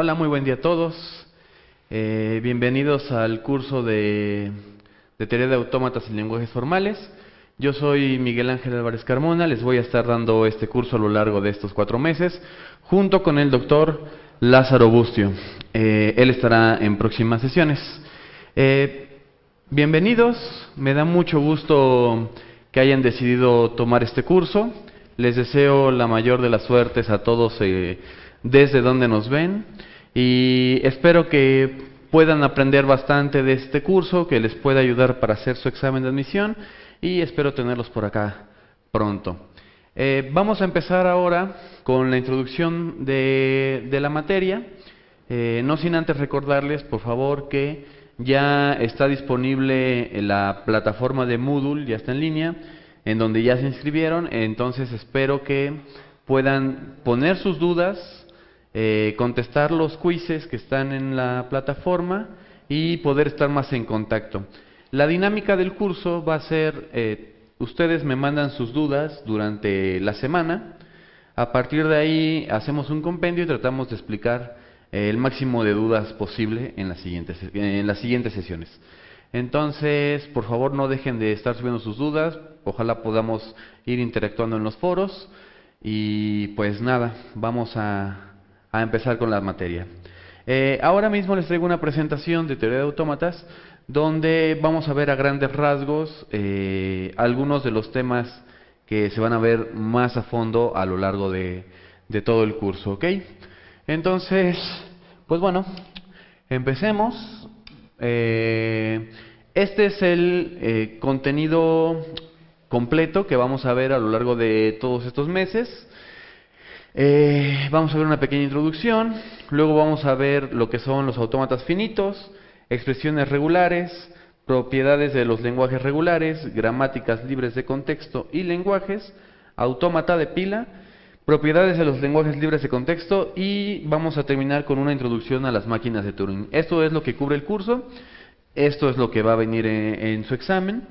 Hola, muy buen día a todos. Bienvenidos al curso de Teoría de Autómatas y Lenguajes Formales. Yo soy Miguel Ángel Álvarez Carmona. Les voy a estar dando este curso a lo largo de estos 4 meses, junto con el doctor Lázaro Bustio. Él estará en próximas sesiones. Bienvenidos. Me da mucho gusto que hayan decidido tomar este curso. Les deseo la mayor de las suertes a todos desde donde nos ven. Y espero que puedan aprender bastante de este curso, que les pueda ayudar para hacer su examen de admisión, y espero tenerlos por acá pronto. Vamos a empezar ahora con la introducción de la materia, no sin antes recordarles, por favor, que ya está disponible la plataforma de Moodle, ya está en línea, en donde ya se inscribieron. Entonces espero que puedan poner sus dudas, contestar los quizzes que están en la plataforma y poder estar más en contacto. La dinámica del curso va a ser, ustedes me mandan sus dudas durante la semana. A partir de ahí hacemos un compendio y tratamos de explicar el máximo de dudas posible en las siguientes sesiones. Entonces, por favor, no dejen de estar subiendo sus dudas. Ojalá podamos ir interactuando en los foros. Y pues nada, vamos a empezar con la materia. Ahora mismo les traigo una presentación de teoría de autómatas, donde vamos a ver a grandes rasgos algunos de los temas que se van a ver más a fondo a lo largo de todo el curso, ¿ok? Entonces, pues bueno, empecemos. Este es el contenido completo que vamos a ver a lo largo de todos estos meses. Vamos a ver una pequeña introducción, luego vamos a ver lo que son los autómatas finitos, expresiones regulares, propiedades de los lenguajes regulares, gramáticas libres de contexto y lenguajes, autómata de pila, propiedades de los lenguajes libres de contexto, y vamos a terminar con una introducción a las máquinas de Turing. Esto es lo que cubre el curso, esto es lo que va a venir en su examen.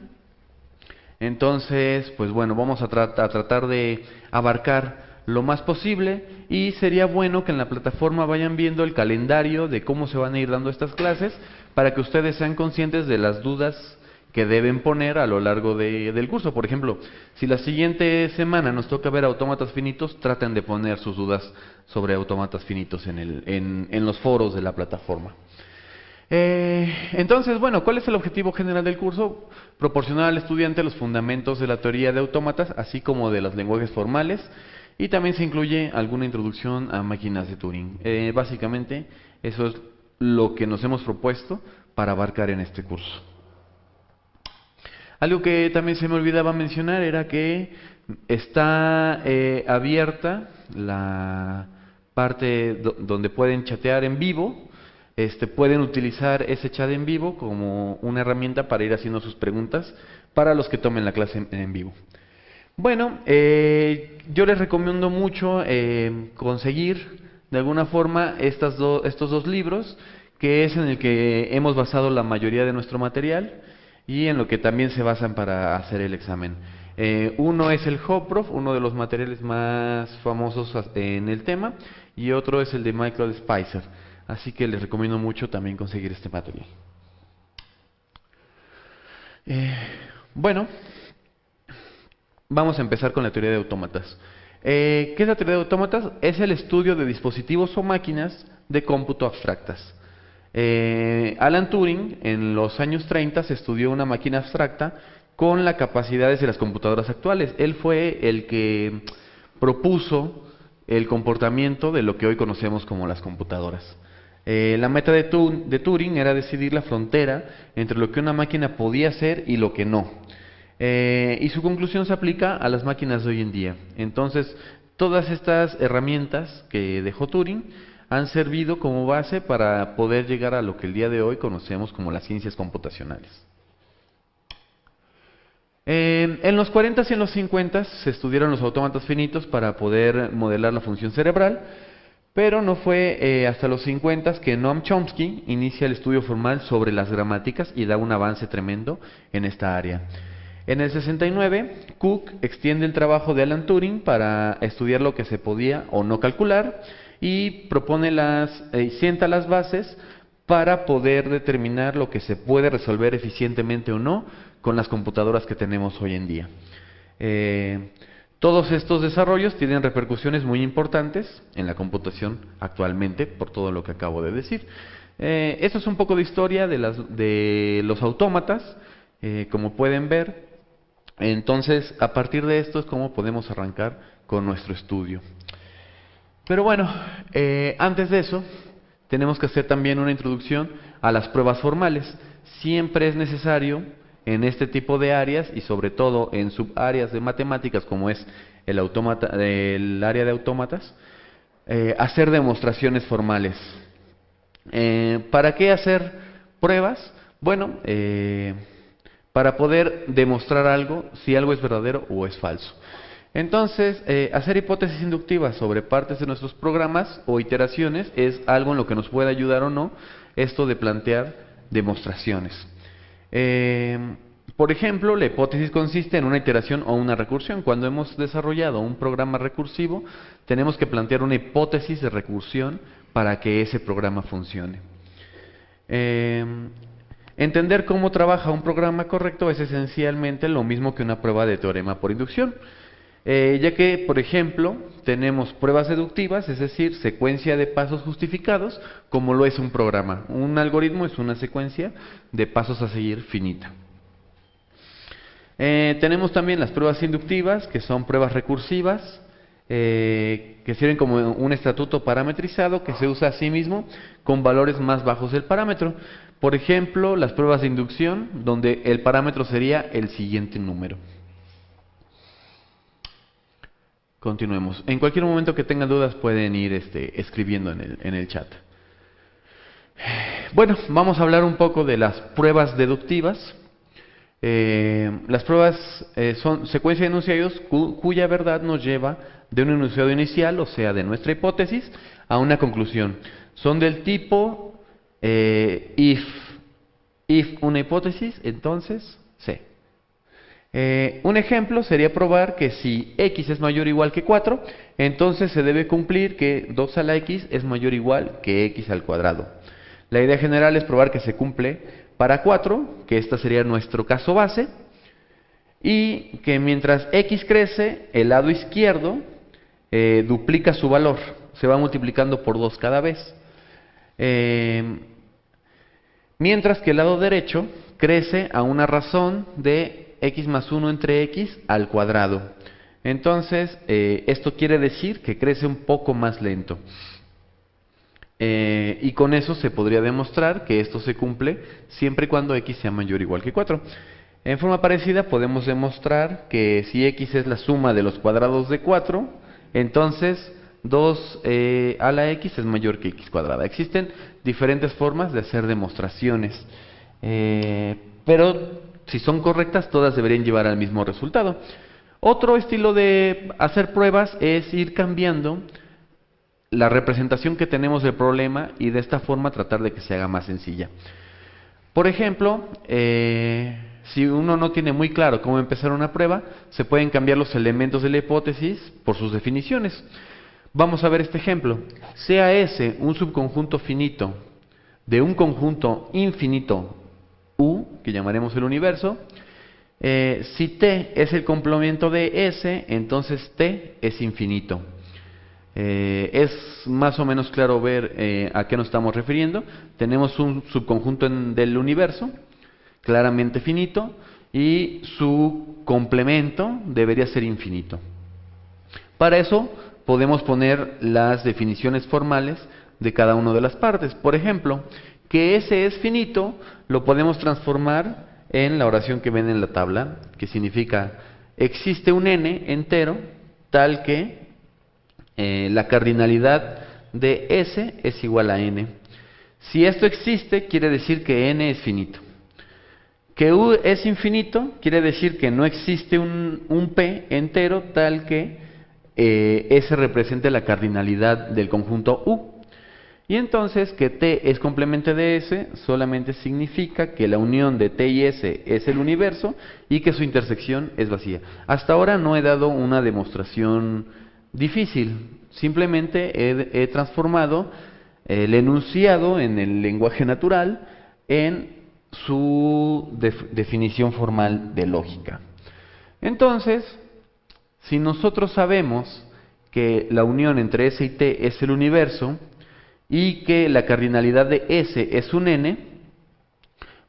Entonces, pues bueno, vamos a tratar de abarcar lo más posible, y sería bueno que en la plataforma vayan viendo el calendario de cómo se van a ir dando estas clases, para que ustedes sean conscientes de las dudas que deben poner a lo largo del curso. Por ejemplo, si la siguiente semana nos toca ver autómatas finitos, traten de poner sus dudas sobre autómatas finitos en los foros de la plataforma. Entonces, bueno, ¿cuál es el objetivo general del curso? Proporcionar al estudiante los fundamentos de la teoría de autómatas, así como de los lenguajes formales, y también se incluye alguna introducción a máquinas de Turing. Básicamente, eso es lo que nos hemos propuesto para abarcar en este curso. Algo que también se me olvidaba mencionar era que está abierta la parte donde pueden chatear en vivo. Pueden utilizar ese chat en vivo como una herramienta para ir haciendo sus preguntas para los que tomen la clase en vivo. Bueno, yo les recomiendo mucho conseguir de alguna forma estos dos libros, que es en el que hemos basado la mayoría de nuestro material y en lo que también se basan para hacer el examen. Uno es el HOPROF, uno de los materiales más famosos en el tema, y otro es el de Michael Spicer. Así que les recomiendo mucho también conseguir este material. Bueno, vamos a empezar con la teoría de autómatas. ¿Qué es la teoría de autómatas? Es el estudio de dispositivos o máquinas de cómputo abstractas. Alan Turing, en los años 30, se estudió una máquina abstracta con las capacidades de las computadoras actuales. Él fue el que propuso el comportamiento de lo que hoy conocemos como las computadoras. La meta de Turing era decidir la frontera entre lo que una máquina podía hacer y lo que no. Y su conclusión se aplica a las máquinas de hoy en día. Entonces, todas estas herramientas que dejó Turing han servido como base para poder llegar a lo que el día de hoy conocemos como las ciencias computacionales. En los 40s y en los 50s se estudiaron los autómatas finitos para poder modelar la función cerebral, pero no fue hasta los 50s que Noam Chomsky inicia el estudio formal sobre las gramáticas y da un avance tremendo en esta área. En el 69, Cook extiende el trabajo de Alan Turing para estudiar lo que se podía o no calcular, y propone sienta las bases para poder determinar lo que se puede resolver eficientemente o no con las computadoras que tenemos hoy en día. Todos estos desarrollos tienen repercusiones muy importantes en la computación actualmente, por todo lo que acabo de decir. Esto es un poco de historia de los autómatas, como pueden ver. Entonces, a partir de esto es como podemos arrancar con nuestro estudio. Pero bueno, antes de eso, tenemos que hacer también una introducción a las pruebas formales. Siempre es necesario en este tipo de áreas y sobre todo en subáreas de matemáticas como es el área de autómatas, hacer demostraciones formales. ¿Para qué hacer pruebas? Bueno, para poder demostrar algo, si algo es verdadero o es falso. Entonces, hacer hipótesis inductivas sobre partes de nuestros programas o iteraciones es algo en lo que nos puede ayudar o no esto de plantear demostraciones. Por ejemplo, la hipótesis consiste en una iteración o una recursión. Cuando hemos desarrollado un programa recursivo, tenemos que plantear una hipótesis de recursión para que ese programa funcione. Entender cómo trabaja un programa correcto es esencialmente lo mismo que una prueba de teorema por inducción. Ya que, por ejemplo, tenemos pruebas deductivas, es decir, secuencia de pasos justificados, como lo es un programa. Un algoritmo es una secuencia de pasos a seguir finita. Tenemos también las pruebas inductivas, que son pruebas recursivas, que sirven como un estatuto parametrizado que se usa a sí mismo con valores más bajos del parámetro. Por ejemplo, las pruebas de inducción, donde el parámetro sería el siguiente número. Continuemos. En cualquier momento que tengan dudas pueden ir escribiendo en el chat. Bueno, vamos a hablar un poco de las pruebas deductivas. Las pruebas son secuencia de enunciados cuya verdad nos lleva de un enunciado inicial, o sea, de nuestra hipótesis, a una conclusión. Son del tipo if una hipótesis, entonces C. Un ejemplo sería probar que si x es mayor o igual que 4, entonces se debe cumplir que 2 a la x es mayor o igual que x al cuadrado. La idea general es probar que se cumple para 4, que este sería nuestro caso base, y que mientras x crece, el lado izquierdo duplica su valor, se va multiplicando por 2 cada vez. Mientras que el lado derecho crece a una razón de x más 1 entre x al cuadrado. Entonces, esto quiere decir que crece un poco más lento. Y con eso se podría demostrar que esto se cumple siempre y cuando x sea mayor o igual que 4. En forma parecida podemos demostrar que si x es la suma de los cuadrados de 4, entonces 2 a la x es mayor que x cuadrada. Existen diferentes formas de hacer demostraciones, pero si son correctas, todas deberían llevar al mismo resultado. Otro estilo de hacer pruebas es ir cambiando la representación que tenemos del problema y de esta forma tratar de que se haga más sencilla. Por ejemplo, si uno no tiene muy claro cómo empezar una prueba, se pueden cambiar los elementos de la hipótesis por sus definiciones. Vamos a ver este ejemplo. Sea S un subconjunto finito de un conjunto infinito U, que llamaremos el universo. Si T es el complemento de S, entonces T es infinito. Es más o menos claro ver a qué nos estamos refiriendo. Tenemos un subconjunto del universo, claramente finito, y su complemento debería ser infinito. Para eso podemos poner las definiciones formales de cada una de las partes. Por ejemplo, que S es finito, lo podemos transformar en la oración que ven en la tabla, que significa: existe un n entero tal que la cardinalidad de S es igual a n. Si esto existe, quiere decir que n es finito. Que U es infinito, quiere decir que no existe un P entero tal que S represente la cardinalidad del conjunto U. Y entonces que T es complemento de S solamente significa que la unión de T y S es el universo y que su intersección es vacía. Hasta ahora no he dado una demostración difícil. Simplemente he transformado el enunciado en el lenguaje natural en su definición formal de lógica. Entonces, si nosotros sabemos que la unión entre S y T es el universo y que la cardinalidad de S es un n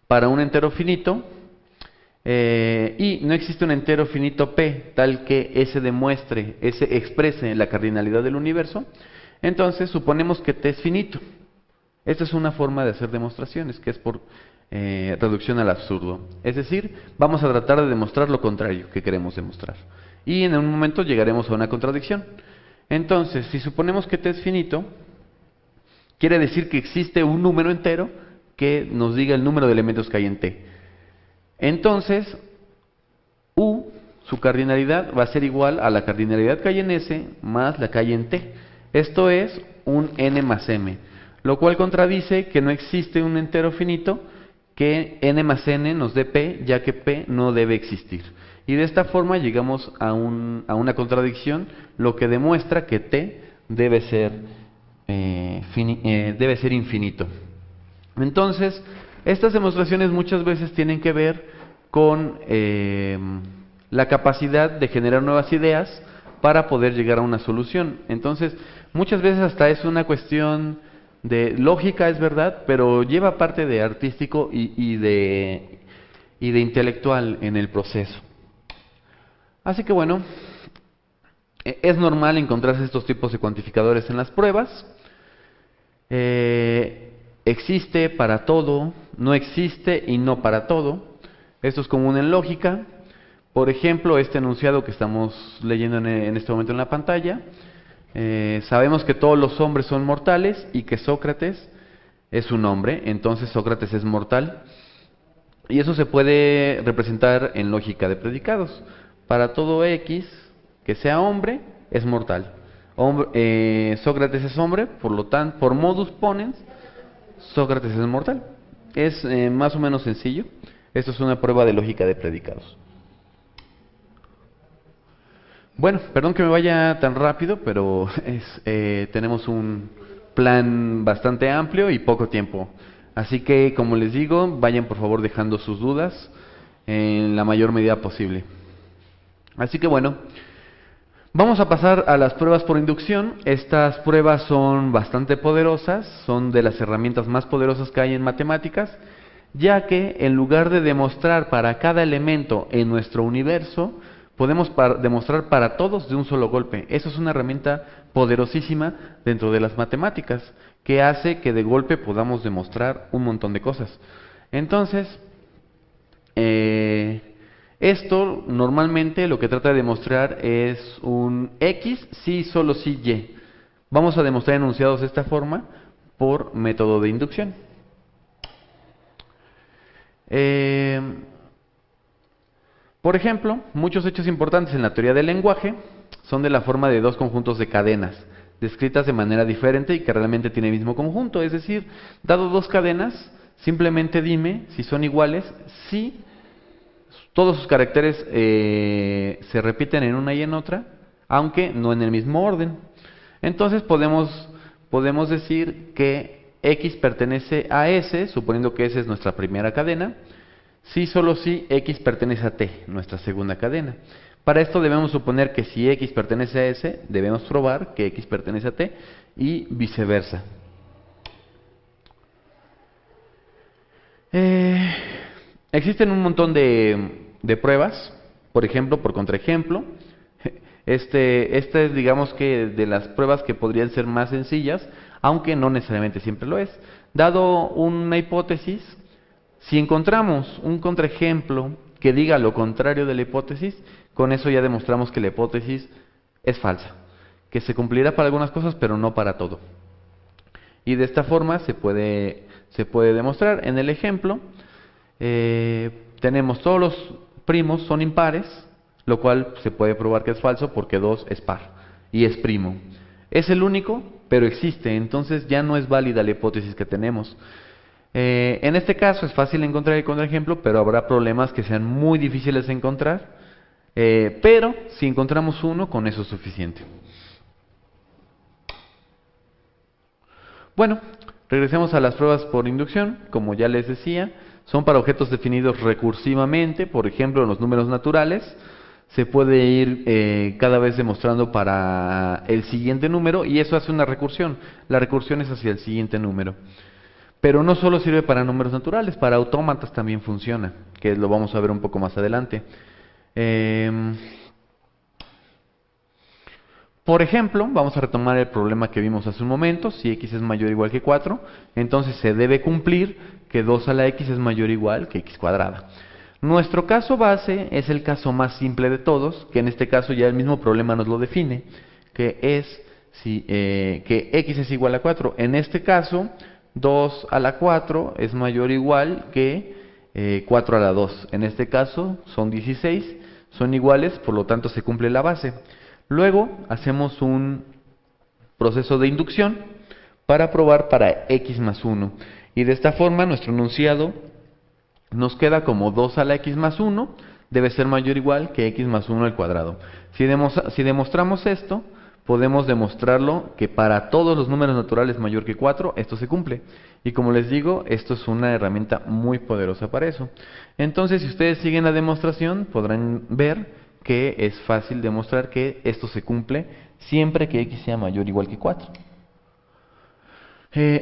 para un entero finito, y no existe un entero finito P tal que S exprese la cardinalidad del universo, entonces suponemos que T es finito. Esta es una forma de hacer demostraciones, que es por reducción al absurdo. Es decir, vamos a tratar de demostrar lo contrario que queremos demostrar. Y en un momento llegaremos a una contradicción. Entonces, si suponemos que T es finito, quiere decir que existe un número entero que nos diga el número de elementos que hay en T. Entonces, U, su cardinalidad, va a ser igual a la cardinalidad que hay en S más la que hay en T. Esto es un n más m, lo cual contradice que no existe un entero finito que n más n nos dé P, ya que P no debe existir. Y de esta forma llegamos a una contradicción, lo que demuestra que T debe ser infinito. Entonces, estas demostraciones muchas veces tienen que ver con la capacidad de generar nuevas ideas para poder llegar a una solución. Entonces, muchas veces hasta es una cuestión de lógica, es verdad, pero lleva parte de artístico y de intelectual en el proceso. Así que bueno, es normal encontrarse estos tipos de cuantificadores en las pruebas. Existe para todo, no existe y no para todo. Esto es común en lógica. Por ejemplo, este enunciado que estamos leyendo en este momento en la pantalla. Sabemos que todos los hombres son mortales y que Sócrates es un hombre, entonces Sócrates es mortal. Y eso se puede representar en lógica de predicados. Para todo X que sea hombre, es mortal. Sócrates es hombre, por lo tanto, por modus ponens, Sócrates es mortal. Es más o menos sencillo. Esto es una prueba de lógica de predicados. Bueno, perdón que me vaya tan rápido, pero tenemos un plan bastante amplio y poco tiempo. Así que, como les digo, vayan por favor dejando sus dudas en la mayor medida posible. Así que bueno, vamos a pasar a las pruebas por inducción. Estas pruebas son bastante poderosas, son de las herramientas más poderosas que hay en matemáticas, ya que en lugar de demostrar para cada elemento en nuestro universo, podemos demostrar para todos de un solo golpe. Eso es una herramienta poderosísima dentro de las matemáticas, que hace que de golpe podamos demostrar un montón de cosas. Entonces, esto normalmente lo que trata de demostrar es un X si solo si Y. Vamos a demostrar enunciados de esta forma por método de inducción. Por ejemplo, muchos hechos importantes en la teoría del lenguaje son de la forma de dos conjuntos de cadenas, descritas de manera diferente y que realmente tienen el mismo conjunto. Es decir, dado dos cadenas, simplemente dime si son iguales, si todos sus caracteres se repiten en una y en otra, aunque no en el mismo orden. Entonces podemos decir que X pertenece a S, suponiendo que S es nuestra primera cadena, si solo si X pertenece a T, nuestra segunda cadena. Para esto debemos suponer que si X pertenece a S, debemos probar que X pertenece a T y viceversa. Existen un montón de pruebas, por ejemplo, por contraejemplo. Esta es, digamos que, de las pruebas que podrían ser más sencillas, aunque no necesariamente siempre lo es. Dado una hipótesis, si encontramos un contraejemplo que diga lo contrario de la hipótesis, con eso ya demostramos que la hipótesis es falsa, que se cumplirá para algunas cosas, pero no para todo. Y de esta forma se puede demostrar. En el ejemplo, tenemos todos los primos son impares, lo cual se puede probar que es falso porque 2 es par y es primo. Es el único, pero existe, entonces ya no es válida la hipótesis que tenemos. En este caso es fácil encontrar el contraejemplo, pero habrá problemas que sean muy difíciles de encontrar. Pero si encontramos uno, con eso es suficiente. Bueno, regresemos a las pruebas por inducción. Como ya les decía, son para objetos definidos recursivamente. Por ejemplo, en los números naturales se puede ir cada vez demostrando para el siguiente número, y eso hace una recursión. La recursión es hacia el siguiente número. Pero no solo sirve para números naturales, para autómatas también funciona, que lo vamos a ver un poco más adelante. Por ejemplo, vamos a retomar el problema que vimos hace un momento. Si x es mayor o igual que 4, entonces se debe cumplir que 2 a la x es mayor o igual que x cuadrada. Nuestro caso base es el caso más simple de todos, que en este caso ya el mismo problema nos lo define, que es que x es igual a 4. En este caso, 2 a la 4 es mayor o igual que 4 a la 2. En este caso son 16, son iguales, por lo tanto se cumple la base. Luego hacemos un proceso de inducción para probar para x más 1. Y de esta forma nuestro enunciado nos queda como 2 a la x más 1 debe ser mayor o igual que x más 1 al cuadrado. Si demostramos esto, podemos demostrarlo que para todos los números naturales mayor que 4, esto se cumple. Y como les digo, esto es una herramienta muy poderosa para eso. Entonces, si ustedes siguen la demostración, podrán ver que es fácil demostrar que esto se cumple siempre que x sea mayor o igual que 4.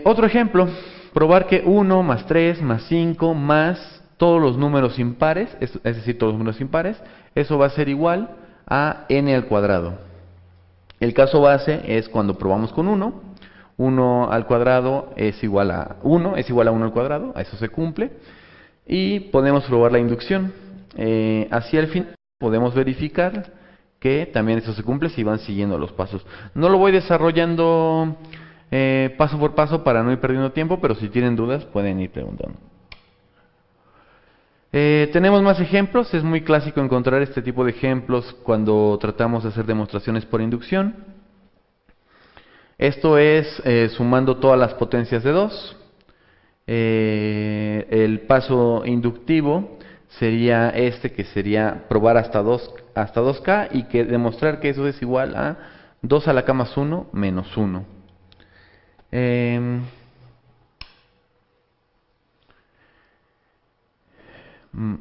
Otro ejemplo, probar que 1 más 3 más 5 más todos los números impares, es decir, todos los números impares, eso va a ser igual a n al cuadrado. El caso base es cuando probamos con 1, 1 al cuadrado es igual a 1, es igual a 1 al cuadrado, a eso se cumple, y podemos probar la inducción. Hacia el fin podemos verificar que también eso se cumple si van siguiendo los pasos. No lo voy desarrollando paso por paso para no ir perdiendo tiempo, pero si tienen dudas pueden ir preguntando. Tenemos más ejemplos. Es muy clásico encontrar este tipo de ejemplos cuando tratamos de hacer demostraciones por inducción. Esto es sumando todas las potencias de 2. El paso inductivo sería este, que sería probar hasta 2k y que demostrar que eso es igual a 2 a la k más 1 menos 1.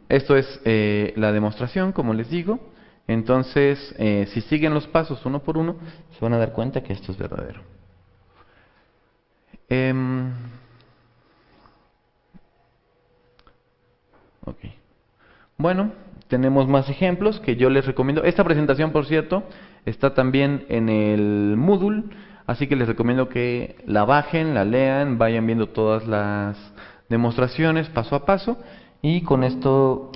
Esto es la demostración, como les digo. Entonces, si siguen los pasos uno por uno, se van a dar cuenta que esto es verdadero. Ok. Bueno, tenemos más ejemplos que yo les recomiendo. Esta presentación, por cierto, está también en el Moodle, así que les recomiendo que la bajen, la lean, vayan viendo todas las demostraciones paso a paso, y con esto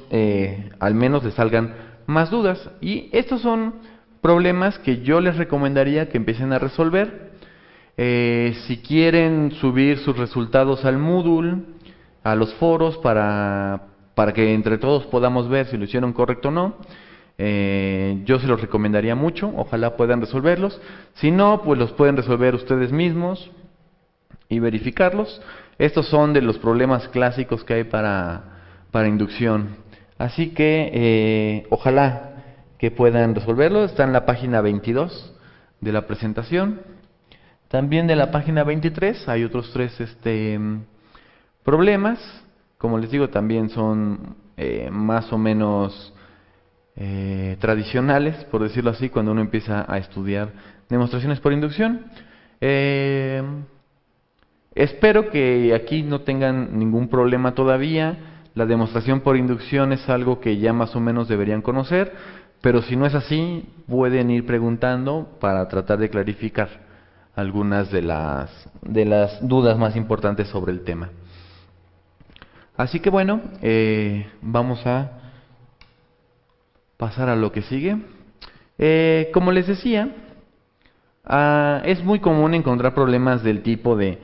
al menos les salgan más dudas. Y estos son problemas que yo les recomendaría que empiecen a resolver. Si quieren subir sus resultados al Moodle, a los foros, para que entre todos podamos ver si lo hicieron correcto o no, yo se los recomendaría mucho. Ojalá puedan resolverlos. Si no, pues los pueden resolver ustedes mismos y verificarlos. Estos son de los problemas clásicos que hay para inducción. Así que ojalá que puedan resolverlo. Está en la página 22 de la presentación. También de la página 23 hay otros 3 problemas. Como les digo, también son más o menos tradicionales, por decirlo así, cuando uno empieza a estudiar demostraciones por inducción. Espero que aquí no tengan ningún problema todavía. La demostración por inducción es algo que ya más o menos deberían conocer, pero si no es así, pueden ir preguntando para tratar de clarificar algunas de las dudas más importantes sobre el tema. Así que bueno, vamos a pasar a lo que sigue. Como les decía, es muy común encontrar problemas del tipo de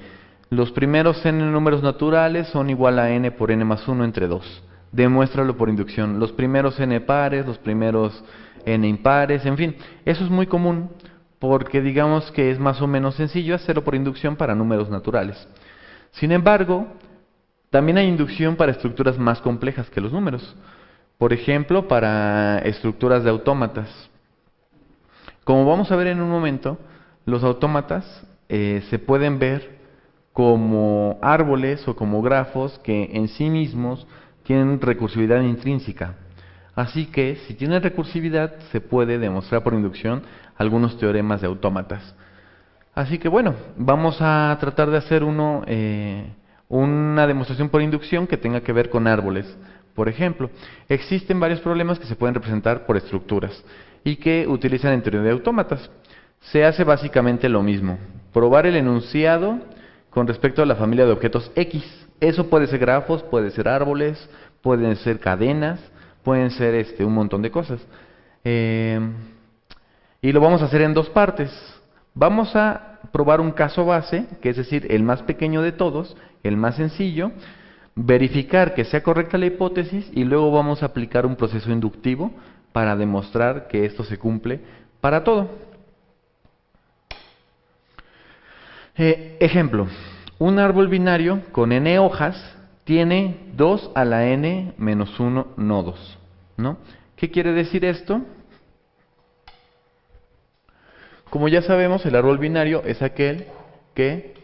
los primeros n números naturales son igual a n por n más 1 entre 2. Demuéstralo por inducción. Los primeros n pares, los primeros n impares, en fin. Eso es muy común porque digamos que es más o menos sencillo hacerlo por inducción para números naturales. Sin embargo, también hay inducción para estructuras más complejas que los números. Por ejemplo, para estructuras de autómatas. Como vamos a ver en un momento, los autómatas se pueden ver como árboles o como grafos que en sí mismos tienen recursividad intrínseca. Así que si tienen recursividad se puede demostrar por inducción algunos teoremas de autómatas. Así que bueno, vamos a tratar de hacer una demostración por inducción que tenga que ver con árboles. Por ejemplo, existen varios problemas que se pueden representar por estructuras y que utilizan en teoría de autómatas. Se hace básicamente lo mismo: probar el enunciado con respecto a la familia de objetos X. Eso puede ser grafos, puede ser árboles, pueden ser cadenas, pueden ser un montón de cosas. Y lo vamos a hacer en dos partes. Vamos a probar un caso base, que es decir, el más pequeño de todos, el más sencillo, verificar que sea correcta la hipótesis y luego vamos a aplicar un proceso inductivo para demostrar que esto se cumple para todo. Ejemplo, un árbol binario con n hojas tiene 2 a la n menos 1 nodos, ¿no? ¿Qué quiere decir esto? Como ya sabemos, el árbol binario es aquel que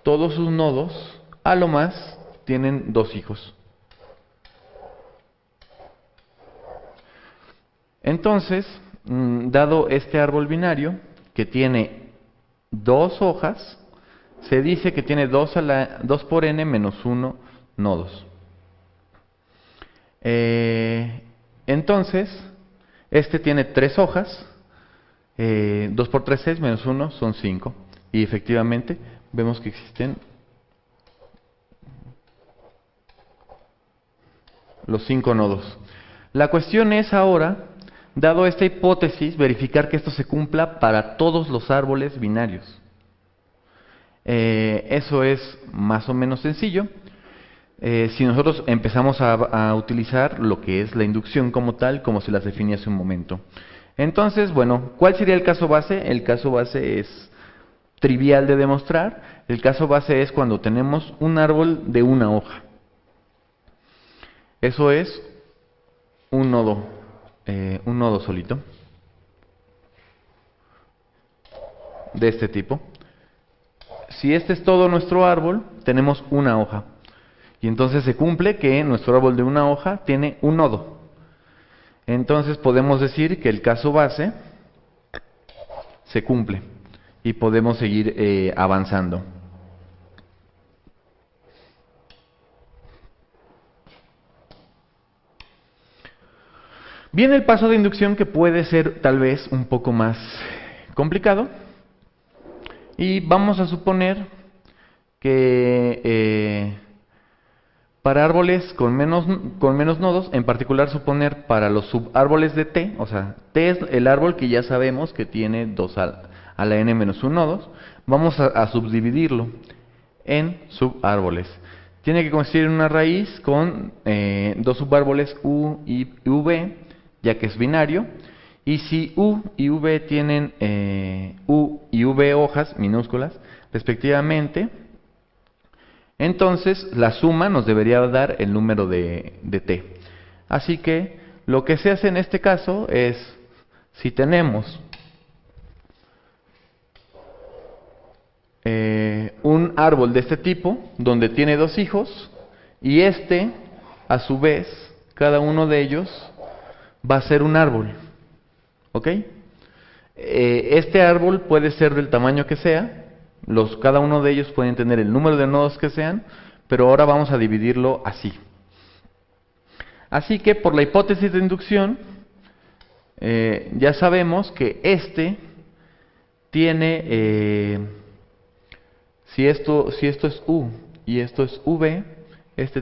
todos sus nodos, a lo más, tienen 2 hijos. Entonces, dado este árbol binario, que tiene 2 hojas, se dice que tiene 2 por n menos 1 nodos. Entonces, este tiene 3 hojas. 2 por 3 es, menos 1 son 5. Y efectivamente vemos que existen los 5 nodos. La cuestión es ahora, dado esta hipótesis, verificar que esto se cumpla para todos los árboles binarios. Eso es más o menos sencillo. Si nosotros empezamos a utilizar lo que es la inducción como tal, como se las definí hace un momento. Entonces, bueno, ¿cuál sería el caso base? El caso base es trivial de demostrar. El caso base es cuando tenemos un árbol de una hoja. Eso es un nodo solito, de este tipo. Si este es todo nuestro árbol, tenemos una hoja. Y entonces se cumple que nuestro árbol de una hoja tiene un nodo. Entonces podemos decir que el caso base se cumple y podemos seguir avanzando. Viene el paso de inducción, que puede ser tal vez un poco más complicado. Y vamos a suponer que para árboles con menos nodos, en particular suponer para los subárboles de T, o sea, T es el árbol que ya sabemos que tiene 2 a la n menos 1 nodos, vamos a subdividirlo en subárboles. Tiene que consistir en una raíz con 2 subárboles U y V, ya que es binario. Y si U y V tienen U y V hojas minúsculas respectivamente, entonces la suma nos debería dar el número de T. Así que lo que se hace en este caso es, si tenemos un árbol de este tipo, donde tiene 2 hijos, y a su vez, cada uno de ellos va a ser un árbol. ¿Ok? Este árbol puede ser del tamaño que sea, cada uno de ellos pueden tener el número de nodos que sean, pero ahora vamos a dividirlo así. Así que por la hipótesis de inducción, ya sabemos que tiene, si esto es U y esto es V,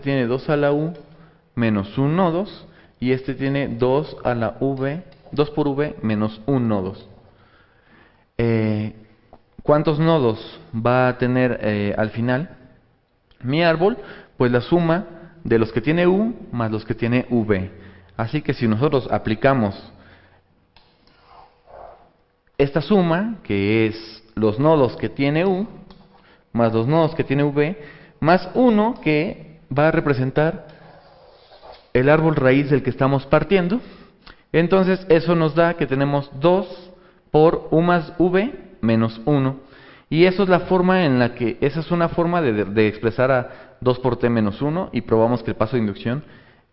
tiene 2 a la U menos 1 nodos, y tiene 2 a la V, 2 por V menos 1 nodos. ¿Cuántos nodos va a tener al final mi árbol? Pues la suma de los que tiene U más los que tiene V. Así que si nosotros aplicamos esta suma, que es los nodos que tiene U más los nodos que tiene V, más 1 que va a representar el árbol raíz del que estamos partiendo, entonces eso nos da que tenemos 2 por U más V menos 1. Y eso es la forma en la que, esa es una forma de expresar a 2 por t menos 1 y probamos que el paso de inducción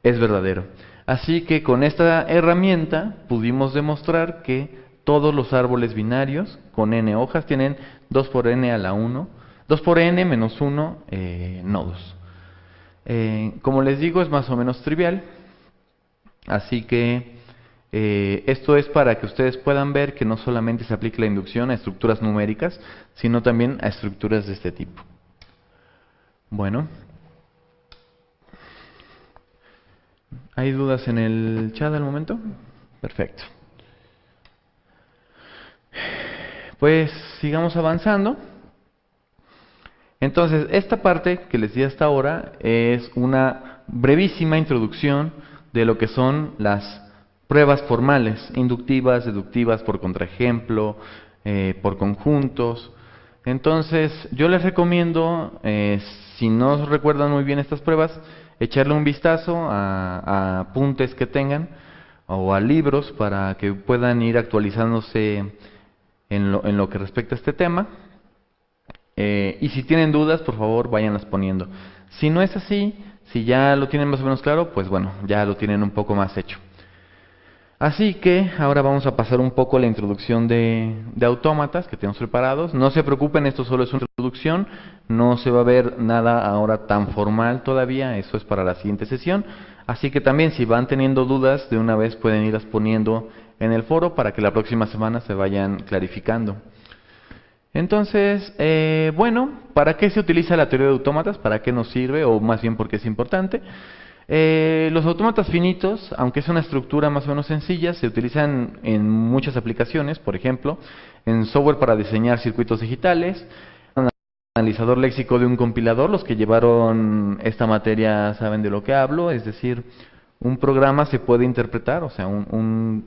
es verdadero. Así que con esta herramienta pudimos demostrar que todos los árboles binarios con n hojas tienen 2 por n a la 1, 2 por n menos 1 nodos. Como les digo, es más o menos trivial, así que esto es para que ustedes puedan ver que no solamente se aplica la inducción a estructuras numéricas, sino también a estructuras de este tipo. Bueno, ¿hay dudas en el chat al momento? Perfecto. Pues sigamos avanzando. Entonces, esta parte que les di hasta ahora es una brevísima introducción de lo que son las pruebas formales, inductivas, deductivas, por contraejemplo, por conjuntos. Entonces, yo les recomiendo, si no recuerdan muy bien estas pruebas, echarle un vistazo a apuntes que tengan o a libros para que puedan ir actualizándose en lo que respecta a este tema. Y si tienen dudas, por favor, váyanlas poniendo. Si no es así, si ya lo tienen más o menos claro, pues bueno, ya lo tienen un poco más hecho. Así que ahora vamos a pasar un poco a la introducción de autómatas que tenemos preparados. No se preocupen, esto solo es una introducción, no se va a ver nada ahora tan formal todavía, eso es para la siguiente sesión. Así que también si van teniendo dudas, de una vez pueden irlas poniendo en el foro para que la próxima semana se vayan clarificando. Entonces, bueno, ¿para qué se utiliza la teoría de autómatas? ¿Para qué nos sirve? O más bien, ¿por qué es importante? Los autómatas finitos, aunque es una estructura más o menos sencilla, se utilizan en muchas aplicaciones, por ejemplo, en software para diseñar circuitos digitales, un analizador léxico de un compilador. Los que llevaron esta materia saben de lo que hablo, es decir, un programa se puede interpretar, o sea, un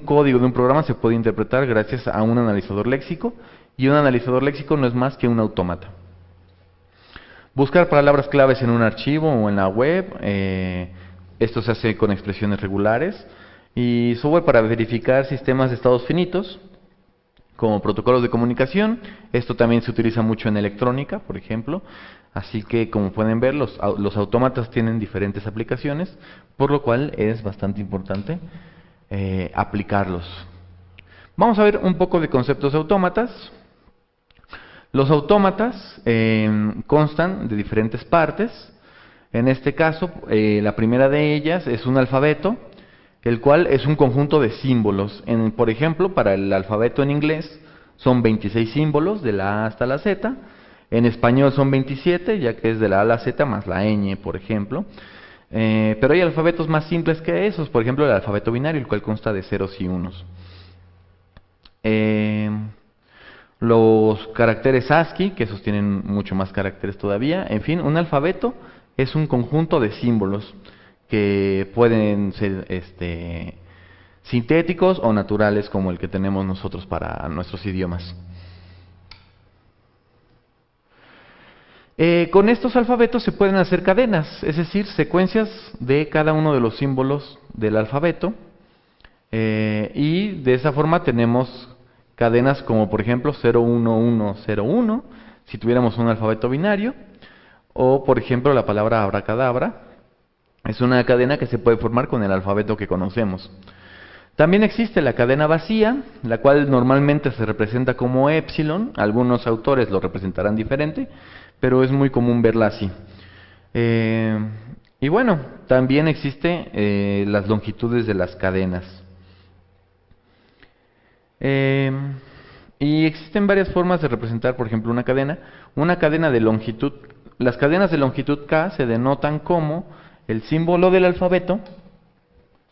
código de un programa se puede interpretar gracias a un analizador léxico, y un analizador léxico no es más que un autómata. Buscar palabras claves en un archivo o en la web, esto se hace con expresiones regulares. Y software para verificar sistemas de estados finitos, como protocolos de comunicación. Esto también se utiliza mucho en electrónica, por ejemplo. Así que, como pueden ver, los autómatas tienen diferentes aplicaciones, por lo cual es bastante importante aplicarlos. Vamos a ver un poco de conceptos de autómatas. Los autómatas constan de diferentes partes. En este caso, la primera de ellas es un alfabeto, el cual es un conjunto de símbolos. Por ejemplo, para el alfabeto en inglés son 26 símbolos, de la A hasta la Z. En español son 27, ya que es de la A a la Z más la ñ, por ejemplo. Pero hay alfabetos más simples que esos, por ejemplo el alfabeto binario, el cual consta de ceros y unos. Los caracteres ASCII, que esos tienen mucho más caracteres todavía. En fin, un alfabeto es un conjunto de símbolos que pueden ser sintéticos o naturales, como el que tenemos nosotros para nuestros idiomas. Con estos alfabetos se pueden hacer cadenas, es decir, secuencias de cada uno de los símbolos del alfabeto. Y de esa forma tenemos cadenas como por ejemplo 01101, si tuviéramos un alfabeto binario, o por ejemplo la palabra abracadabra, es una cadena que se puede formar con el alfabeto que conocemos. También existe la cadena vacía, la cual normalmente se representa como épsilon, algunos autores lo representarán diferente, pero es muy común verla así. Y bueno, también existe las longitudes de las cadenas. Y existen varias formas de representar, por ejemplo, una cadena de longitud. Las cadenas de longitud K se denotan como el símbolo del alfabeto,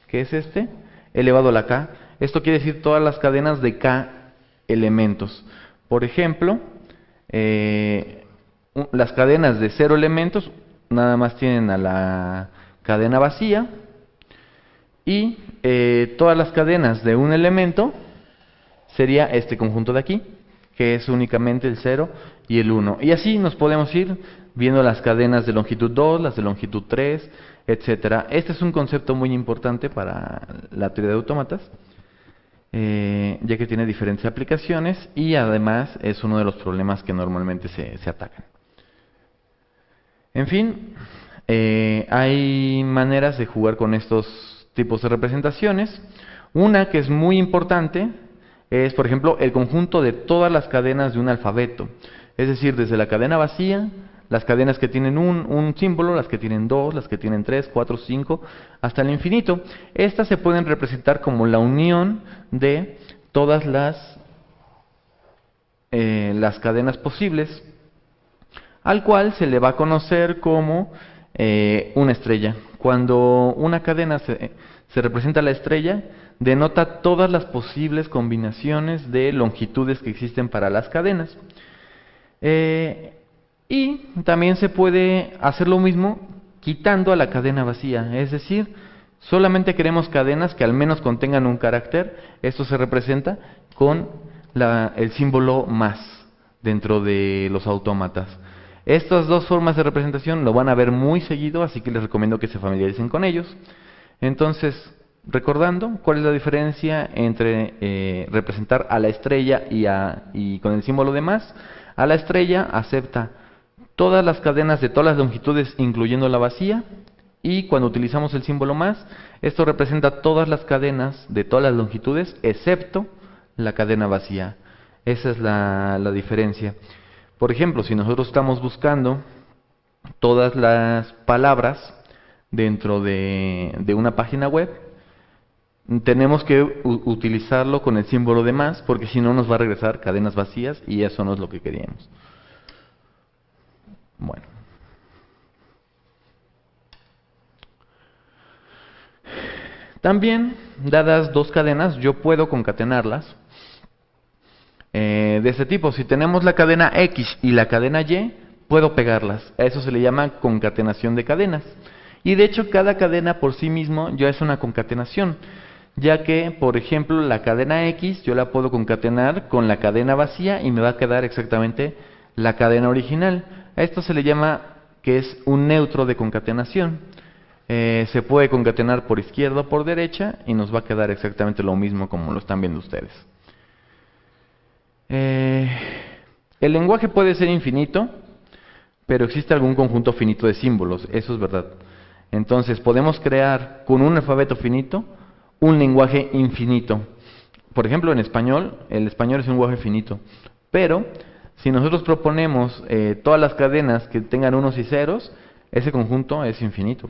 que es este, elevado a la K. Esto quiere decir todas las cadenas de K elementos. Por ejemplo, las cadenas de 0 elementos nada más tienen a la cadena vacía, y todas las cadenas de un elemento sería este conjunto de aquí, que es únicamente el 0 y el 1. Y así nos podemos ir viendo las cadenas de longitud 2, las de longitud 3, etcétera. Este es un concepto muy importante para la teoría de autómatas, ya ya que tiene diferentes aplicaciones y además es uno de los problemas que normalmente se atacan. En fin, hay maneras de jugar con estos tipos de representaciones. Una que es muy importante es, por ejemplo, el conjunto de todas las cadenas de un alfabeto. Es decir, desde la cadena vacía, las cadenas que tienen un símbolo, las que tienen dos, las que tienen tres, cuatro, cinco, hasta el infinito. Estas se pueden representar como la unión de todas las cadenas posibles, al cual se le va a conocer como una estrella. Cuando una cadena se representa la estrella, denota todas las posibles combinaciones de longitudes que existen para las cadenas. Y también se puede hacer lo mismo quitando a la cadena vacía, es decir, solamente queremos cadenas que al menos contengan un carácter. Esto se representa con el símbolo más dentro de los autómatas. Estas dos formas de representación lo van a ver muy seguido, así que les recomiendo que se familiaricen con ellos. Entonces, recordando, ¿cuál es la diferencia entre representar a la estrella y con el símbolo de más? A la estrella acepta todas las cadenas de todas las longitudes, incluyendo la vacía, y cuando utilizamos el símbolo más, esto representa todas las cadenas de todas las longitudes, excepto la cadena vacía. Esa es la diferencia. Por ejemplo, si nosotros estamos buscando todas las palabras dentro de una página web, tenemos que utilizarlo con el símbolo de más, porque si no nos va a regresar cadenas vacías y eso no es lo que queríamos. Bueno. También, dadas dos cadenas, yo puedo concatenarlas de este tipo. Si tenemos la cadena X y la cadena Y, puedo pegarlas. A eso se le llama concatenación de cadenas. Y de hecho, cada cadena por sí mismo ya es una concatenación, ya que, por ejemplo, la cadena X yo la puedo concatenar con la cadena vacía y me va a quedar exactamente la cadena original. A esto se le llama que es un neutro de concatenación. Se puede concatenar por izquierda o por derecha y nos va a quedar exactamente lo mismo como lo están viendo ustedes. El lenguaje puede ser infinito, pero existe algún conjunto finito de símbolos, eso es verdad. Entonces podemos crear con un alfabeto finito un lenguaje infinito. Por ejemplo, en español, el español es un lenguaje finito, pero si nosotros proponemos todas las cadenas que tengan unos y ceros, ese conjunto es infinito.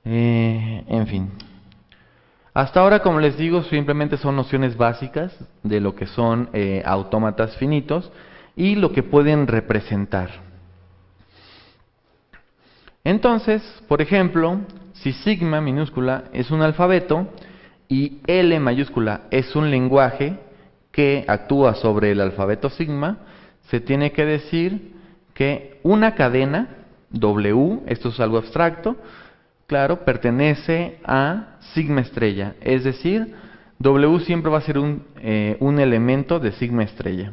En fin. Hasta ahora, como les digo, simplemente son nociones básicas de lo que son autómatas finitos y lo que pueden representar. Entonces, por ejemplo, si sigma minúscula es un alfabeto y L mayúscula es un lenguaje que actúa sobre el alfabeto sigma, se tiene que decir que una cadena, W, esto es algo abstracto, claro, pertenece a sigma estrella, es decir, W siempre va a ser un elemento de sigma estrella.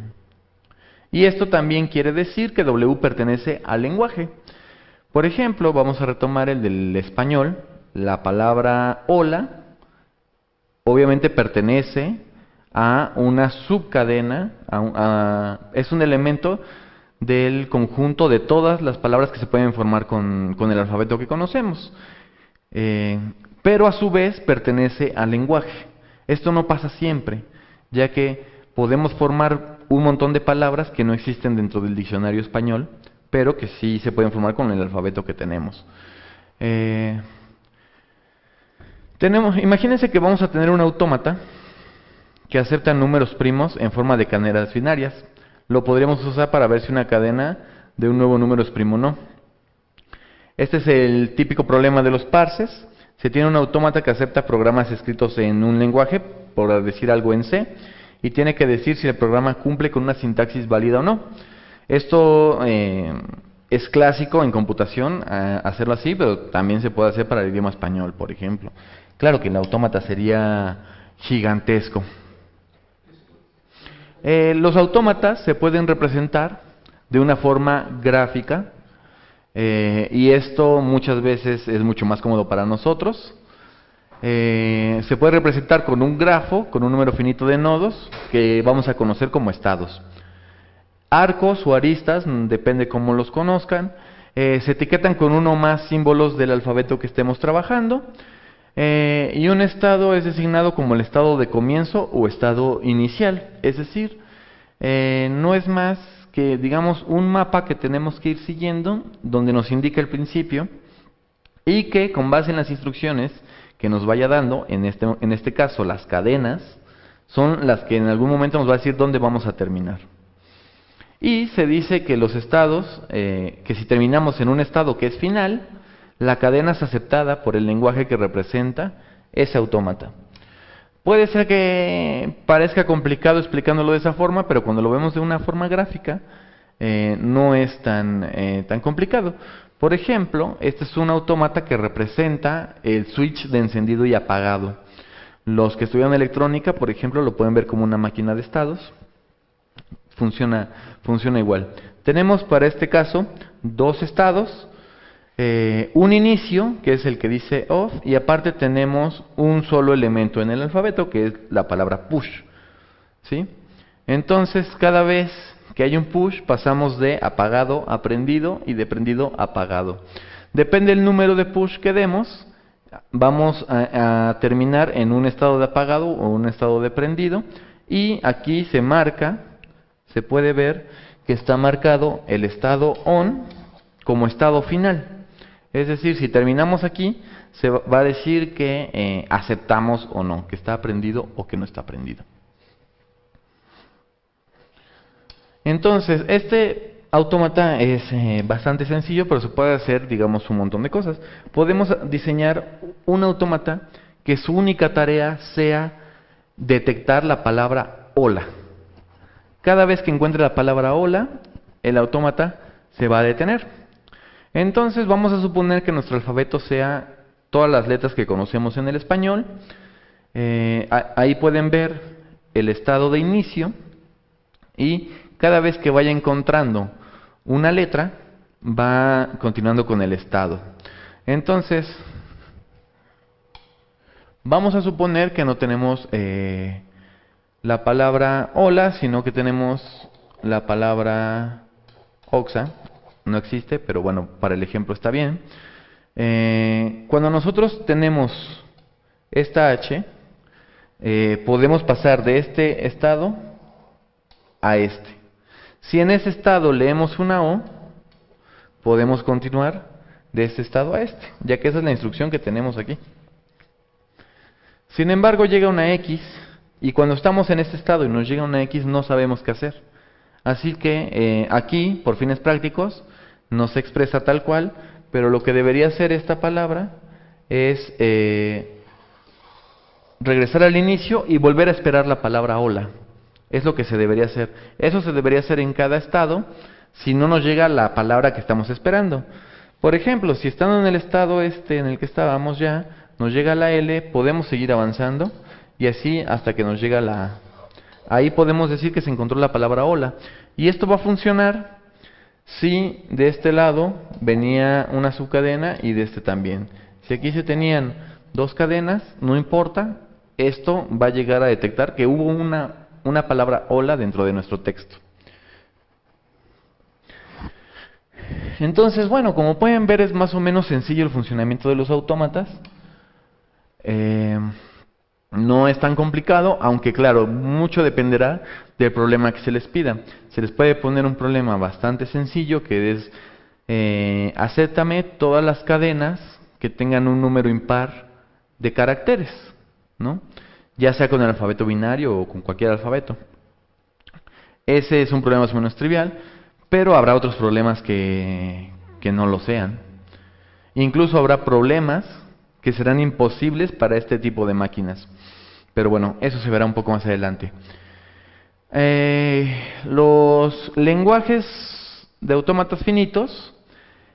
Y esto también quiere decir que W pertenece al lenguaje. Por ejemplo, vamos a retomar el del español. La palabra hola obviamente pertenece a una subcadena, es un elemento del conjunto de todas las palabras que se pueden formar con el alfabeto que conocemos. Pero a su vez pertenece al lenguaje. Esto no pasa siempre, ya que podemos formar un montón de palabras que no existen dentro del diccionario español, pero que sí se pueden formar con el alfabeto que tenemos. Imagínense que vamos a tener un autómata que acepta números primos en forma de cadenas binarias. Lo podríamos usar para ver si una cadena de un nuevo número es primo o no. Este es el típico problema de los parses. Se tiene un autómata que acepta programas escritos en un lenguaje, por decir algo en C, y tiene que decir si el programa cumple con una sintaxis válida o no. Esto es clásico en computación, hacerlo así, pero también se puede hacer para el idioma español, por ejemplo. Claro que el autómata sería gigantesco. Los autómatas se pueden representar de una forma gráfica, y esto muchas veces es mucho más cómodo para nosotros. Se puede representar con un grafo, con un número finito de nodos, que vamos a conocer como estados. Arcos o aristas, depende cómo los conozcan, se etiquetan con uno o más símbolos del alfabeto que estemos trabajando. Y un estado es designado como el estado de comienzo o estado inicial, es decir, no es más que, digamos, un mapa que tenemos que ir siguiendo, donde nos indica el principio, y que con base en las instrucciones que nos vaya dando, en este caso las cadenas, son las que en algún momento nos va a decir dónde vamos a terminar. Y se dice que los estados, que si terminamos en un estado que es final, la cadena es aceptada por el lenguaje que representa ese autómata. Puede ser que parezca complicado explicándolo de esa forma, pero cuando lo vemos de una forma gráfica, no es tan complicado. Por ejemplo, este es un autómata que representa el switch de encendido y apagado. Los que estudian electrónica, por ejemplo, lo pueden ver como una máquina de estados. Funciona igual. Tenemos para este caso dos estados. Un inicio, que es el que dice off, y aparte tenemos un solo elemento en el alfabeto, que es la palabra push, ¿sí? Entonces, cada vez que hay un push, pasamos de apagado a prendido y de prendido a apagado. Depende del número de push que demos, vamos a terminar en un estado de apagado o un estado de prendido, y aquí se marca, se puede ver que está marcado el estado on como estado final. Es decir, si terminamos aquí, se va a decir que aceptamos o no, que está prendido o que no está prendido. Entonces, este autómata es bastante sencillo, pero se puede hacer, digamos, un montón de cosas. Podemos diseñar un autómata que su única tarea sea detectar la palabra hola. Cada vez que encuentre la palabra hola, el autómata se va a detener. Entonces vamos a suponer que nuestro alfabeto sea todas las letras que conocemos en el español. Ahí pueden ver el estado de inicio, y cada vez que vaya encontrando una letra, va continuando con el estado. Entonces, vamos a suponer que no tenemos la palabra hola, sino que tenemos la palabra oxa. No existe, pero bueno, para el ejemplo está bien. Cuando nosotros tenemos esta H, podemos pasar de este estado a este. Si en ese estado leemos una O, podemos continuar de este estado a este, ya que esa es la instrucción que tenemos aquí. Sin embargo, llega una X, y cuando estamos en este estado y nos llega una X, no sabemos qué hacer. Así que aquí, por fines prácticos, no se expresa tal cual, pero lo que debería hacer esta palabra es regresar al inicio y volver a esperar la palabra hola. Es lo que se debería hacer. Eso se debería hacer en cada estado, si no nos llega la palabra que estamos esperando. Por ejemplo, si estando en el estado en el que estábamos ya, nos llega la L, podemos seguir avanzando, y así hasta que nos llega la... Ahí podemos decir que se encontró la palabra hola. Y esto va a funcionar si de este lado venía una subcadena y de este también. Si aquí se tenían dos cadenas, no importa, esto va a llegar a detectar que hubo una palabra hola dentro de nuestro texto. Entonces, bueno, como pueden ver, es más o menos sencillo el funcionamiento de los autómatas. No es tan complicado, aunque claro, mucho dependerá del problema que se les pida. Se les puede poner un problema bastante sencillo, que es acéptame todas las cadenas que tengan un número impar de caracteres, ¿no? Ya sea con el alfabeto binario o con cualquier alfabeto. Ese es un problema más o menos trivial, pero habrá otros problemas que no lo sean. Incluso habrá problemas que serán imposibles para este tipo de máquinas. Pero bueno, eso se verá un poco más adelante. Los lenguajes de autómatas finitos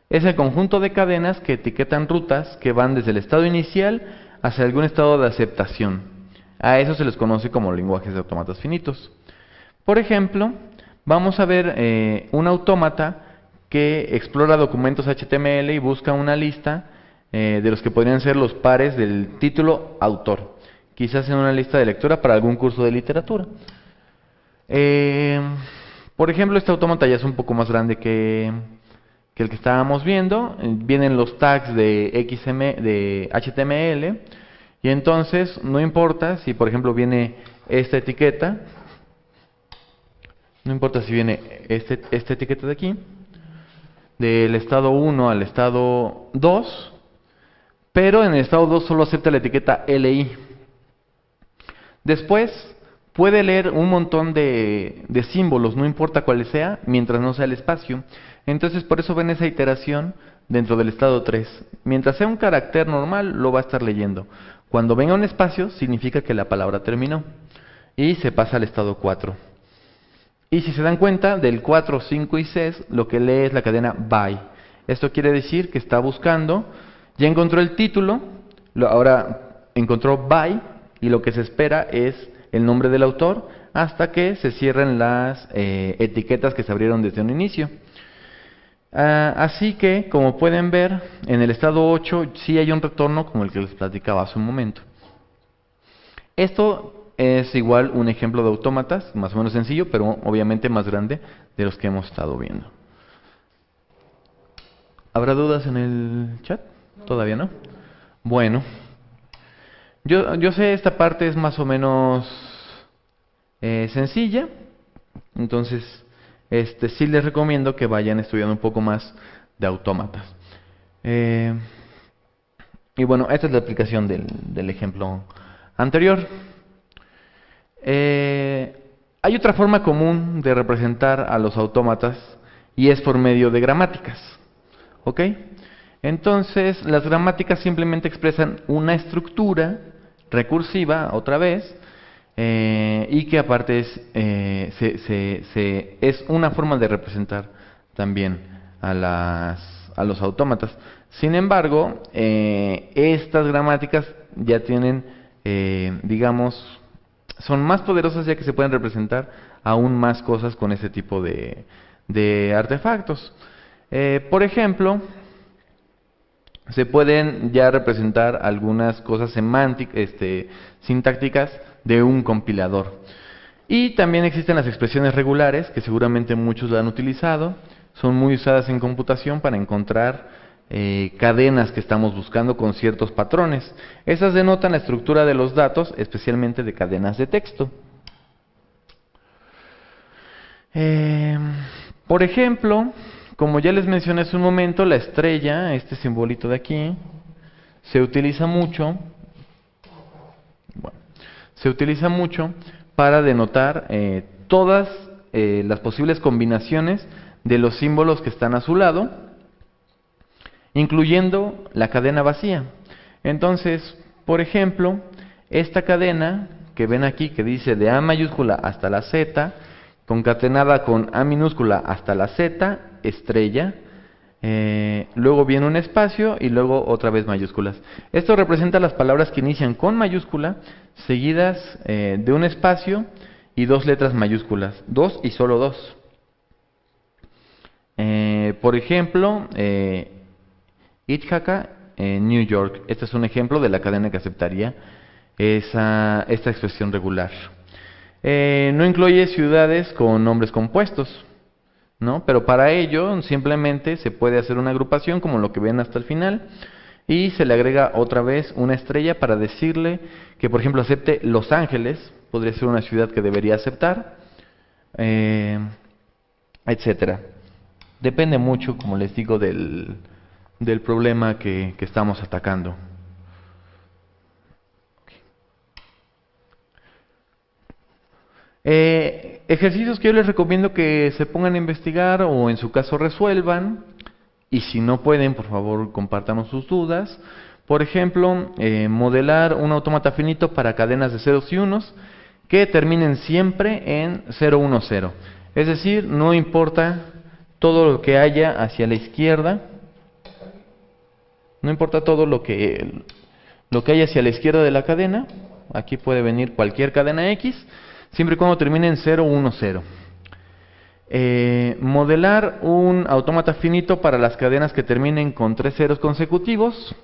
es el conjunto de cadenas que etiquetan rutas que van desde el estado inicial hacia algún estado de aceptación. A eso se les conoce como lenguajes de autómatas finitos. Por ejemplo, vamos a ver un autómata que explora documentos HTML y busca una lista de los que podrían ser los pares del título autor, quizás en una lista de lectura para algún curso de literatura. Por ejemplo, este autómata ya es un poco más grande que el que estábamos viendo. Vienen los tags de HTML, y entonces no importa si por ejemplo viene esta etiqueta, no importa si viene esta etiqueta de aquí, del estado 1 al estado 2, pero en el estado 2 solo acepta la etiqueta LI. Después puede leer un montón de símbolos, no importa cuál sea, mientras no sea el espacio. Entonces por eso ven esa iteración dentro del estado 3. Mientras sea un carácter normal, lo va a estar leyendo. Cuando venga un espacio, significa que la palabra terminó. Y se pasa al estado 4. Y si se dan cuenta, del 4, 5 y 6, lo que lee es la cadena by. Esto quiere decir que está buscando, ya encontró el título, ahora encontró by, y lo que se espera es el nombre del autor, hasta que se cierren las etiquetas que se abrieron desde un inicio. Así que, como pueden ver, en el estado 8 sí hay un retorno como el que les platicaba hace un momento. Esto es igual un ejemplo de autómatas, más o menos sencillo, pero obviamente más grande de los que hemos estado viendo. ¿Habrá dudas en el chat? ¿Todavía no? Bueno, yo sé esta parte es más o menos sencilla, entonces sí les recomiendo que vayan estudiando un poco más de autómatas. Y bueno, esta es la aplicación del ejemplo anterior. Hay otra forma común de representar a los autómatas y es por medio de gramáticas. ¿Ok? Entonces, las gramáticas simplemente expresan una estructura recursiva, otra vez, y que aparte es una forma de representar también a los autómatas. Sin embargo, estas gramáticas ya tienen, digamos, son más poderosas ya que se pueden representar aún más cosas con ese tipo de artefactos. Por ejemplo, se pueden ya representar algunas cosas semánticas, sintácticas de un compilador. Y también existen las expresiones regulares, que seguramente muchos la han utilizado. Son muy usadas en computación para encontrar cadenas que estamos buscando con ciertos patrones. Esas denotan la estructura de los datos, especialmente de cadenas de texto. Por ejemplo, como ya les mencioné hace un momento, la estrella, este simbolito de aquí, se utiliza mucho, para denotar todas las posibles combinaciones de los símbolos que están a su lado, incluyendo la cadena vacía. Entonces, por ejemplo, esta cadena que ven aquí, que dice de A mayúscula hasta la Z, concatenada con A minúscula hasta la Z, estrella, luego viene un espacio y luego otra vez mayúsculas. Esto representa las palabras que inician con mayúscula, seguidas de un espacio y dos letras mayúsculas, dos y solo dos. Por ejemplo, Ithaca, New York. Este es un ejemplo de la cadena que aceptaría esta expresión regular. No incluye ciudades con nombres compuestos, ¿no? Pero para ello simplemente se puede hacer una agrupación como lo que ven hasta el final y se le agrega otra vez una estrella para decirle que, por ejemplo, acepte Los Ángeles, podría ser una ciudad que debería aceptar, etcétera. Depende mucho, como les digo, del problema que estamos atacando. Ejercicios que yo les recomiendo que se pongan a investigar o en su caso resuelvan, y si no pueden, por favor compártanos sus dudas. Por ejemplo, modelar un autómata finito para cadenas de ceros y unos que terminen siempre en 0, 1, 0. Es decir, no importa todo lo que haya hacia la izquierda, no importa todo lo que haya hacia la izquierda de la cadena, aquí puede venir cualquier cadena X, siempre y cuando termine en 0, 1, 0. Modelar un autómata finito para las cadenas que terminen con 3 ceros consecutivos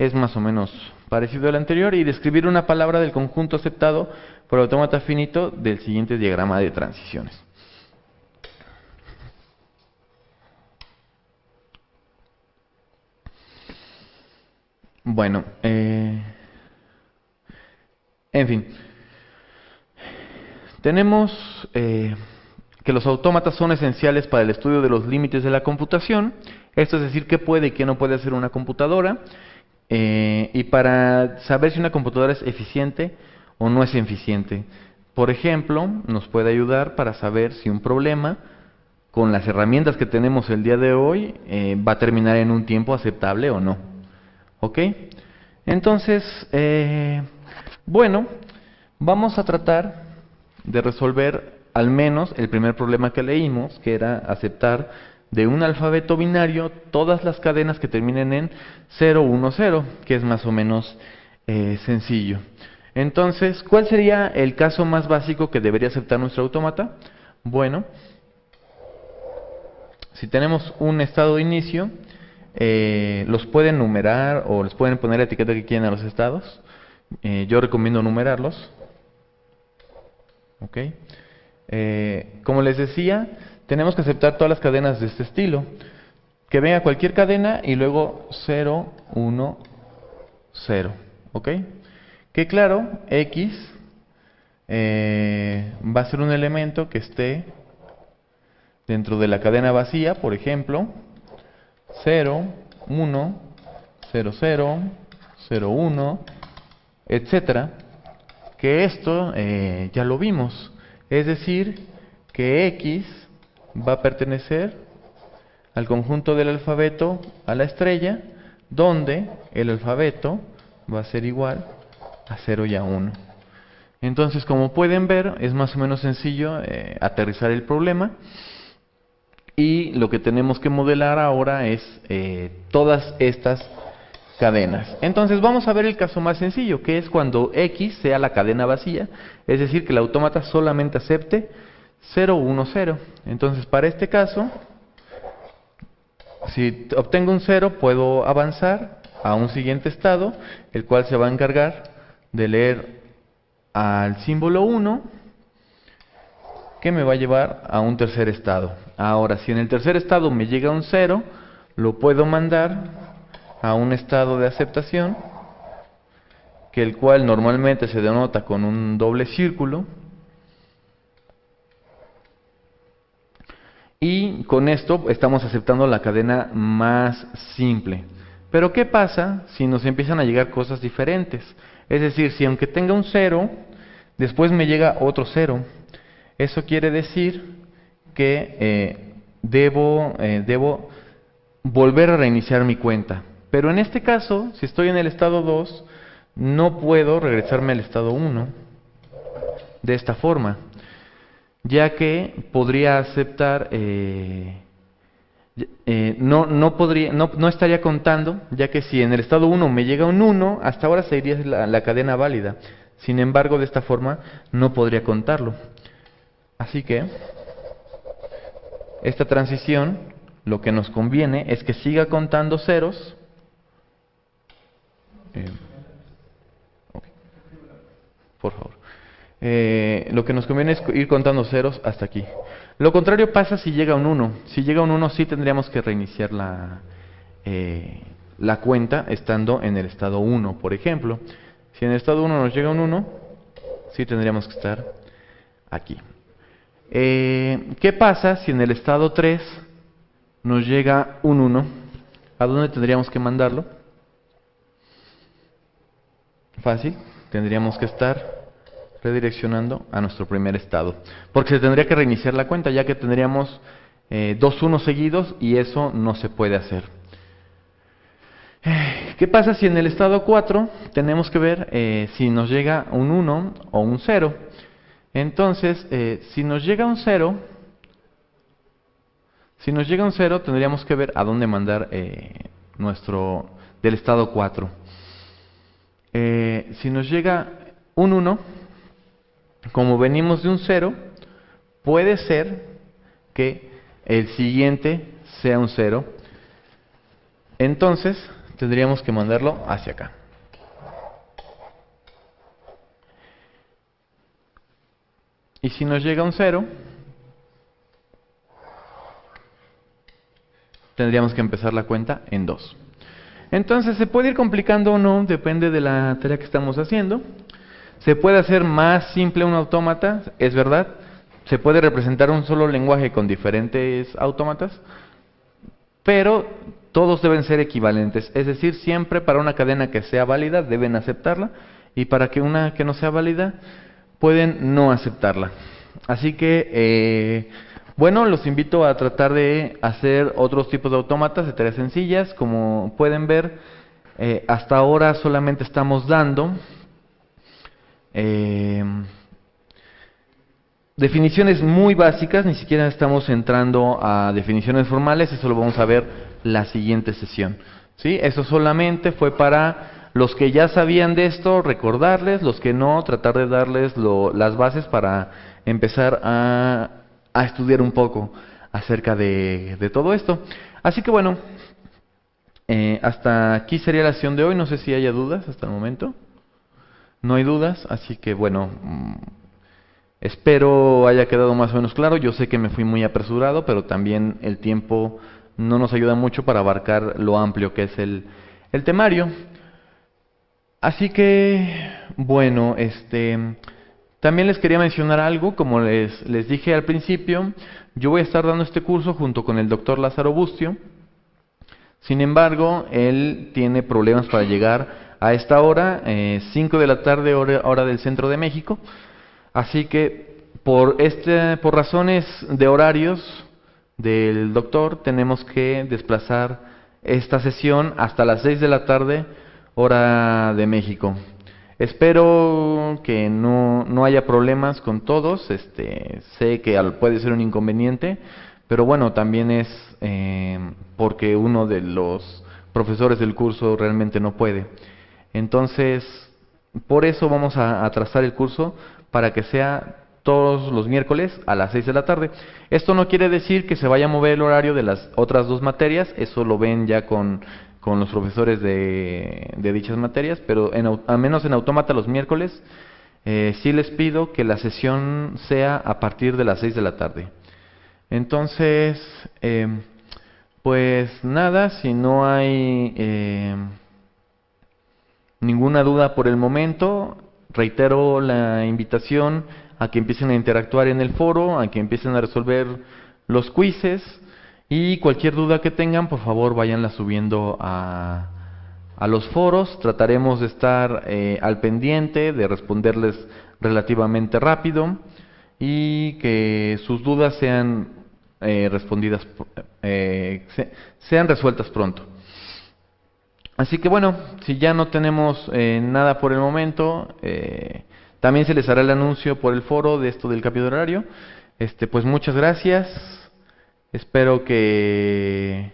es más o menos parecido al anterior, y describir una palabra del conjunto aceptado por el autómata finito del siguiente diagrama de transiciones. Bueno, en fin, tenemos que los autómatas son esenciales para el estudio de los límites de la computación. Esto es decir, qué puede y qué no puede hacer una computadora, y para saber si una computadora es eficiente o no es eficiente. Por ejemplo, nos puede ayudar para saber si un problema, con las herramientas que tenemos el día de hoy, va a terminar en un tiempo aceptable o no. ¿Ok? Entonces, bueno, vamos a tratar de resolver al menos el primer problema que leímos, que era aceptar de un alfabeto binario todas las cadenas que terminen en 0, 1, 0, que es más o menos sencillo. Entonces, ¿cuál sería el caso más básico que debería aceptar nuestro autómata? Bueno, si tenemos un estado de inicio, los pueden numerar o les pueden poner la etiqueta que quieran a los estados. Yo recomiendo numerarlos. ¿Ok? Como les decía, tenemos que aceptar todas las cadenas de este estilo. Que venga cualquier cadena y luego 0, 1, 0. ¿Ok? Que claro, X va a ser un elemento que esté dentro de la cadena vacía, por ejemplo, 0, 1, 0, 0, 0, 1, etcétera. Que esto ya lo vimos. Es decir, que X va a pertenecer al conjunto del alfabeto a la estrella, donde el alfabeto va a ser igual a 0 y a 1. Entonces, como pueden ver, es más o menos sencillo aterrizar el problema. Y lo que tenemos que modelar ahora es todas estas cadenas. Entonces vamos a ver el caso más sencillo, que es cuando X sea la cadena vacía, es decir, que el autómata solamente acepte 0, 1, 0. Entonces, para este caso, si obtengo un 0, puedo avanzar a un siguiente estado, el cual se va a encargar de leer al símbolo 1, que me va a llevar a un tercer estado. Ahora, si en el tercer estado me llega un 0, lo puedo mandar a un estado de aceptación, que el cual normalmente se denota con un doble círculo. Y con esto estamos aceptando la cadena más simple. Pero ¿qué pasa si nos empiezan a llegar cosas diferentes? Es decir, si aunque tenga un 0, después me llega otro 0. Eso quiere decir que debo volver a reiniciar mi cuenta. Pero en este caso, si estoy en el estado 2, no puedo regresarme al estado 1 de esta forma, ya que podría aceptar, no estaría contando, ya que si en el estado 1 me llega un 1, hasta ahora sería la cadena válida. Sin embargo, de esta forma no podría contarlo. Así que esta transición, lo que nos conviene es que siga contando ceros. Okay. Por favor. Lo que nos conviene es ir contando ceros hasta aquí. Lo contrario pasa si llega un 1. Si llega un 1, sí tendríamos que reiniciar la cuenta estando en el estado 1, por ejemplo. Si en el estado 1 nos llega un 1, sí tendríamos que estar aquí. ¿Qué pasa si en el estado 3 nos llega un 1? ¿A dónde tendríamos que mandarlo? Fácil, tendríamos que estar redireccionando a nuestro primer estado, porque se tendría que reiniciar la cuenta, ya que tendríamos 2 1 seguidos y eso no se puede hacer. ¿Qué pasa si en el estado 4 tenemos que ver si nos llega un 1 o un 0? Entonces, si nos llega un 0, tendríamos que ver a dónde mandar del estado 4. Si nos llega un 1, como venimos de un 0, puede ser que el siguiente sea un 0. Entonces, tendríamos que mandarlo hacia acá. Y si nos llega un 0, tendríamos que empezar la cuenta en 2. Entonces, ¿se puede ir complicando o no? Depende de la tarea que estamos haciendo. Se puede hacer más simple un autómata, es verdad. Se puede representar un solo lenguaje con diferentes autómatas, pero todos deben ser equivalentes. Es decir, siempre para una cadena que sea válida deben aceptarla, y para que una que no sea válida pueden no aceptarla. Así que, bueno, los invito a tratar de hacer otros tipos de autómatas, de tareas sencillas. Como pueden ver, hasta ahora solamente estamos dando definiciones muy básicas, ni siquiera estamos entrando a definiciones formales. Eso lo vamos a ver la siguiente sesión, ¿sí? Eso solamente fue para los que ya sabían de esto, recordarles; los que no, tratar de darles las bases para empezar a estudiar un poco acerca de todo esto. Así que bueno, hasta aquí sería la sesión de hoy. No sé si haya dudas hasta el momento. No hay dudas, así que bueno, espero haya quedado más o menos claro. Yo sé que me fui muy apresurado, pero también el tiempo no nos ayuda mucho para abarcar lo amplio que es el temario. Así que, bueno, también les quería mencionar algo. Como les dije al principio, yo voy a estar dando este curso junto con el doctor Lázaro Bustio. Sin embargo, él tiene problemas para llegar a esta hora, 5 de la tarde, hora del centro de México. Así que por razones de horarios del doctor, tenemos que desplazar esta sesión hasta las 6 de la tarde, hora de México. Espero que no haya problemas con todos. Sé que puede ser un inconveniente, pero bueno, también es porque uno de los profesores del curso realmente no puede. Entonces, por eso vamos a trazar el curso para que sea todos los miércoles a las 6 de la tarde. Esto no quiere decir que se vaya a mover el horario de las otras dos materias. Eso lo ven ya con los profesores de dichas materias, pero al menos en autómata los miércoles sí les pido que la sesión sea a partir de las 6 de la tarde. Entonces, pues nada, si no hay ninguna duda por el momento, reitero la invitación a que empiecen a interactuar en el foro, a que empiecen a resolver los quizzes, y cualquier duda que tengan, por favor, váyanla subiendo a los foros. Trataremos de estar al pendiente, de responderles relativamente rápido, y que sus dudas sean sean resueltas pronto. Así que bueno, si ya no tenemos nada por el momento, también se les hará el anuncio por el foro de esto del cambio de horario. Pues muchas gracias. Espero que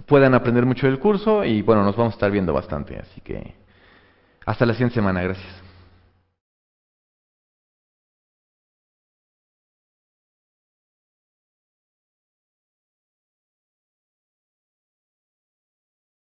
puedan aprender mucho del curso, y bueno, nos vamos a estar viendo bastante. Así que hasta la siguiente semana. Gracias.